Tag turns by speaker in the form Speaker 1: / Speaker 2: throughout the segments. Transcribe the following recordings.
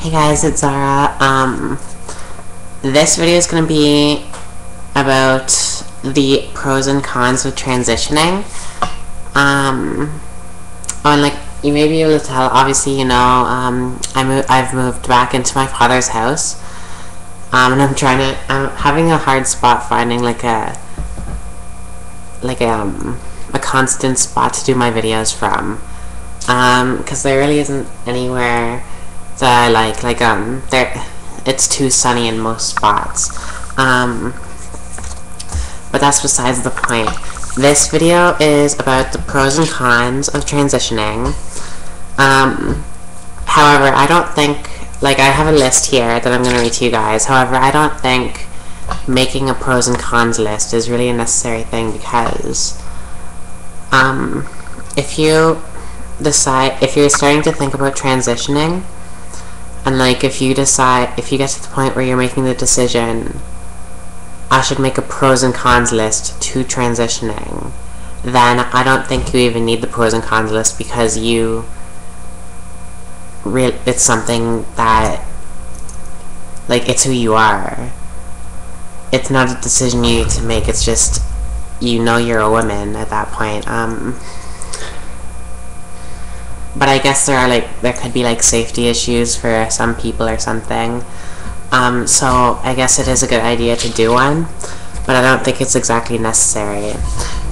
Speaker 1: Hey guys, it's Zara. This video is going to be about the pros and cons of transitioning. And like you may be able to tell, obviously, you know, I've moved back into my father's house, and I'm having a hard spot finding like a constant spot to do my videos from, because there really isn't anywhere that I like it's too sunny in most spots, but that's besides the point. This video is about the pros and cons of transitioning. However, I don't think, I have a list here that I'm going to read to you guys. However, I don't think making a pros and cons list is really a necessary thing, because if you're starting to think about transitioning, and if you get to the point where you're making the decision, I should make a pros and cons list to transitioning, then I don't think you even need the pros and cons list, because it's something that, it's who you are. It's not a decision you need to make, it's just, you're a woman at that point. But I guess there could be safety issues for some people or something. So I guess it is a good idea to do one, but I don't think it's exactly necessary.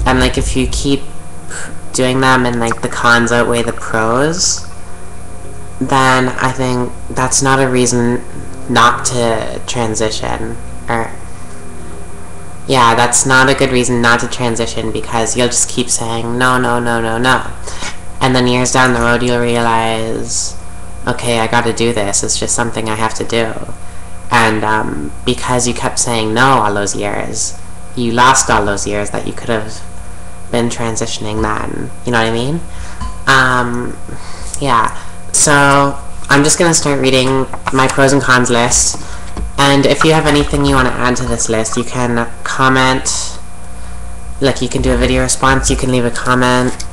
Speaker 1: And if you keep doing them and the cons outweigh the pros, then I think that's not a reason not to transition. Yeah, that's not a good reason not to transition, because you'll just keep saying no, no, no, no, no. And then years down the road you'll realize, okay, I gotta do this, it's just something I have to do. And because you kept saying no all those years, you lost all those years that you could have been transitioning then. You know what I mean? Yeah. So I'm just going to start reading my pros and cons list. And if you have anything you want to add to this list, you can comment. You can do a video response, you can leave a comment.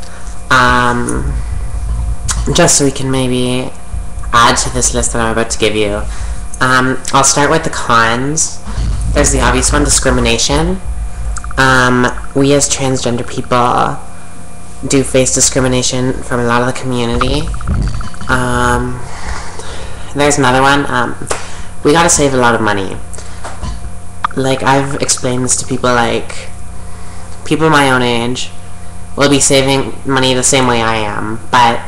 Speaker 1: Just so we can maybe add to this list that I'm about to give you. I'll start with the cons. There's the obvious one, discrimination. We as transgender people do face discrimination from a lot of the community. There's another one. We gotta save a lot of money. I've explained this to people, people my own age will be saving money the same way I am, but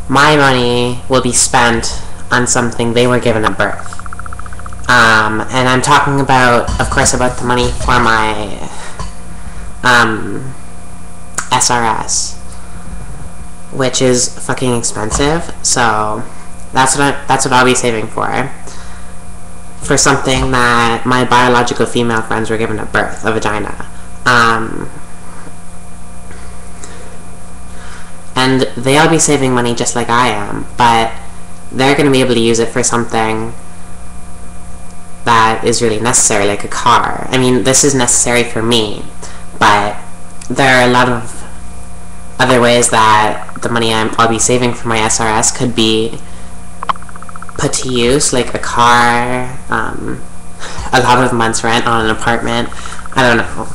Speaker 1: my money will be spent on something they were given at birth. And I'm talking about, of course, about the money for my SRS, which is fucking expensive. So that's what I'll be saving for something that my biological female friends were given at birth, a vagina. And they'll be saving money just like I am, but they're going to be able to use it for something that is really necessary, like a car. I mean, this is necessary for me, but there are a lot of other ways that the money I'll be saving for my SRS could be put to use, like a car, a lot of months' rent on an apartment. I don't know.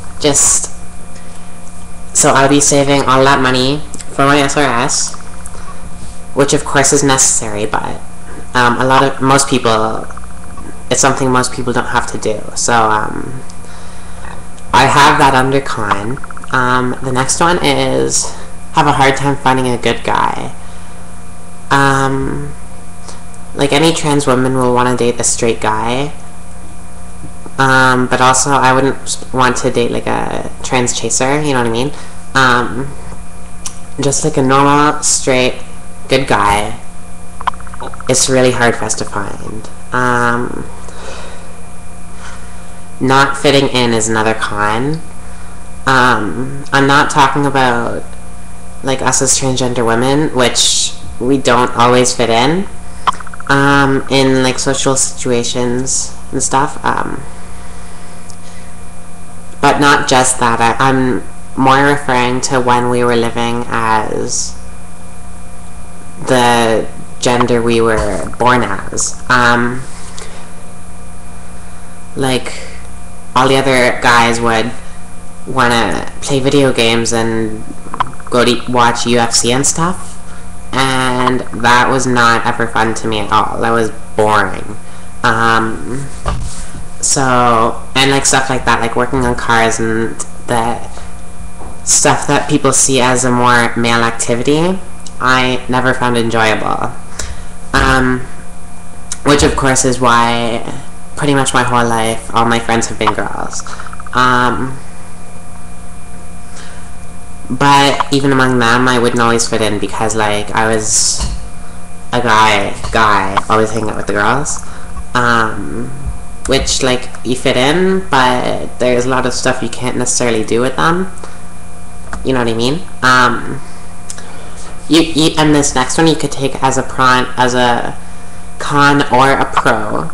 Speaker 1: So I'll be saving all that money for my SRS, which of course is necessary, but most people, it's something most people don't have to do. So I have that under con. The next one is have a hard time finding a good guy. Any trans woman will want to date a straight guy, but also I wouldn't want to date a trans chaser, you know what I mean? Just a normal, straight, good guy, it's really hard for us to find. Not fitting in is another con. I'm not talking about us as transgender women, which we don't always fit in social situations and stuff, but not just that. I'm more referring to when we were living as the gender we were born as. Like, all the other guys would want to play video games and go to watch UFC and stuff, and that was not ever fun to me at all. That was boring. So, and like stuff like that, like working on cars and the stuff that people see as a more male activity, I never found enjoyable. Which of course is why pretty much my whole life all my friends have been girls. But even among them, I wouldn't always fit in because, like, I was a guy, always hanging out with the girls. Which, like, you fit in, but there's a lot of stuff you can't necessarily do with them. You know what I mean? And this next one you could take as a con or a pro.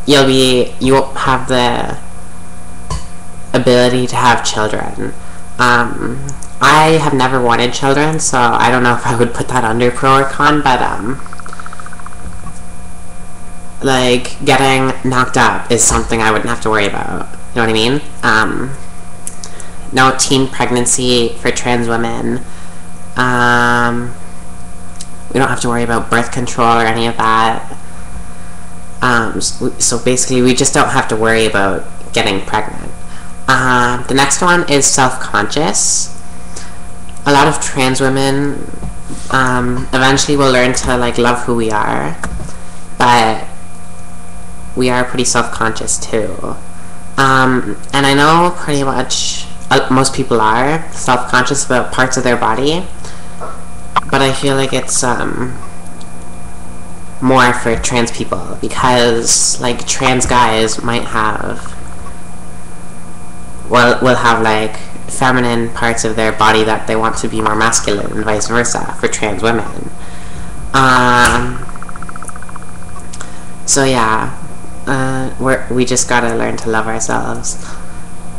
Speaker 1: You'll have the ability to have children. I have never wanted children, so I don't know if I would put that under pro or con, but like getting knocked up is something I wouldn't have to worry about. You know what I mean? No teen pregnancy for trans women. We don't have to worry about birth control or any of that. So basically, we just don't have to worry about getting pregnant. The next one is self-conscious. A lot of trans women eventually will learn to like love who we are, but we are pretty self-conscious too. And I know pretty much most people are self-conscious about parts of their body, but I feel like it's more for trans people, because like trans guys might have will have like feminine parts of their body that they want to be more masculine, and vice versa for trans women. So yeah, we just gotta learn to love ourselves.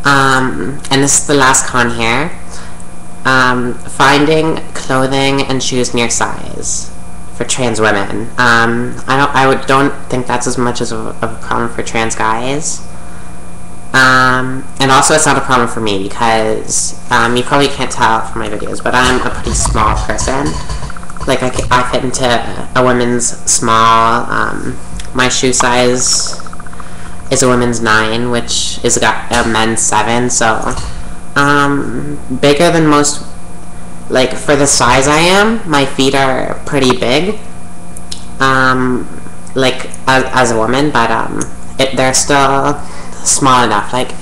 Speaker 1: And this is the last con here. Finding clothing and shoes near size for trans women. I don't think that's as much of a problem for trans guys. And also it's not a problem for me because you probably can't tell from my videos, but I'm a pretty small person. Like I fit into a woman's small. My shoe size is a women's 9, which is a men's 7, so bigger than most. Like for the size I am, my feet are pretty big. Like as a woman, but they're still small enough. Like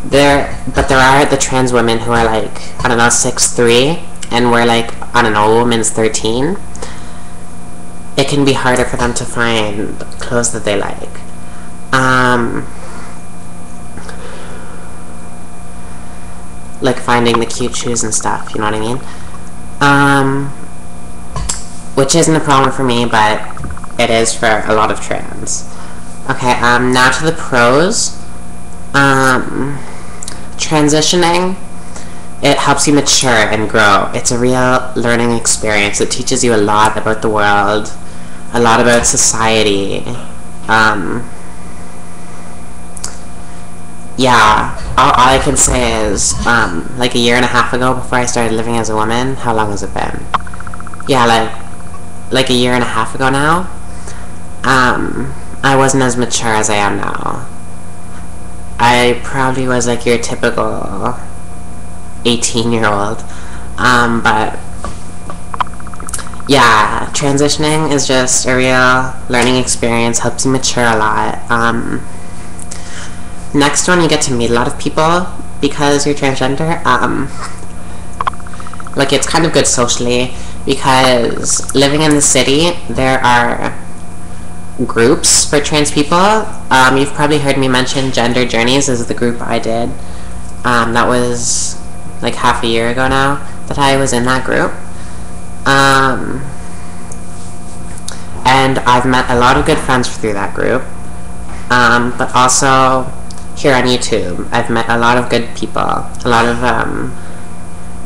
Speaker 1: there are the trans women who are like, I don't know, 6'3", and we're like, I don't know, a woman's 13. It can be harder for them to find clothes that they like. Like finding the cute shoes and stuff, you know what I mean? Which isn't a problem for me, but it is for a lot of trans. Okay, now to the pros. Transitioning, it helps you mature and grow. It's a real learning experience. It teaches you a lot about the world, a lot about society. Yeah, all I can say is, like a year and a half ago, before I started living as a woman, how long has it been? Yeah, like a year and a half ago now, I wasn't as mature as I am now. I probably was like your typical 18-year-old, but yeah, transitioning is just a real learning experience, helps you mature a lot. Next one, you get to meet a lot of people because you're transgender. Like it's kind of good socially, because living in the city, there are groups for trans people. You've probably heard me mention Gender Journeys is the group I did. That was like half a year ago now that I was in that group. And I've met a lot of good friends through that group. But also here on YouTube, I've met a lot of good people, a lot of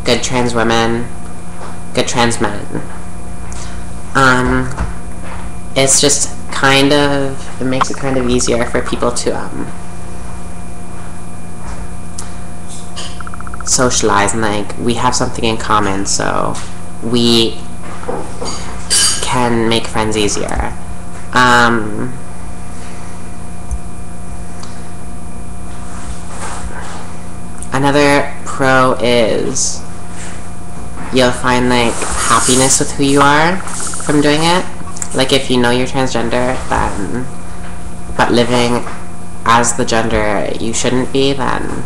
Speaker 1: good trans women, good trans men. It's just kind of, it makes it kind of easier for people to socialize, and like we have something in common, so we can make friends easier. Another pro is you'll find like happiness with who you are from doing it. Like if you know you're transgender, then but living as the gender you shouldn't be, then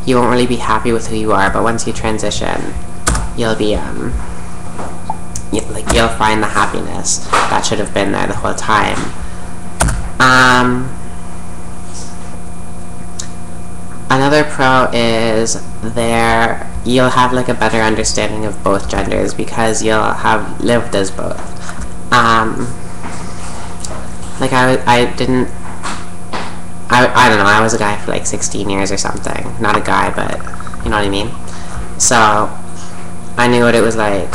Speaker 1: you won't really be happy with who you are. But once you transition, you'll be you'll find the happiness that should have been there the whole time. Another pro is you'll have like a better understanding of both genders because you'll have lived as both. Like I don't know, I was a guy for like 16 years or something. Not a guy, but you know what I mean? So I knew what it was like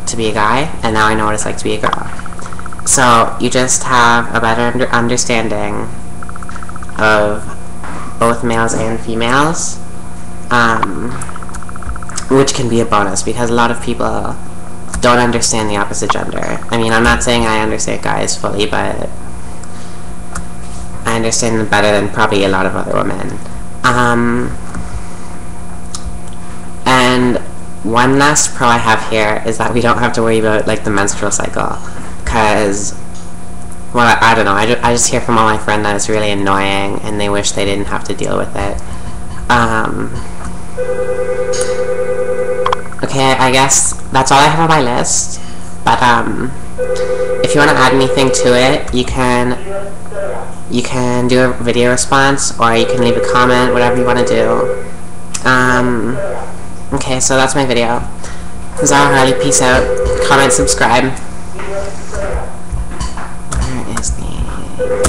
Speaker 1: to be a guy, and now I know what it's like to be a girl. So you just have a better understanding of both males and females, which can be a bonus because a lot of people don't understand the opposite gender. I mean, I'm not saying I understand guys fully, but I understand them better than probably a lot of other women. And one last pro I have here is that we don't have to worry about like the menstrual cycle, because, well, I don't know, I just hear from all my friends that it's really annoying and they wish they didn't have to deal with it. Okay, I guess that's all I have on my list, but if you want to add anything to it, you can do a video response, or you can leave a comment, whatever you want to do. Okay, so that's my video. ZaraHarley, peace out. Comment, subscribe. Where is the...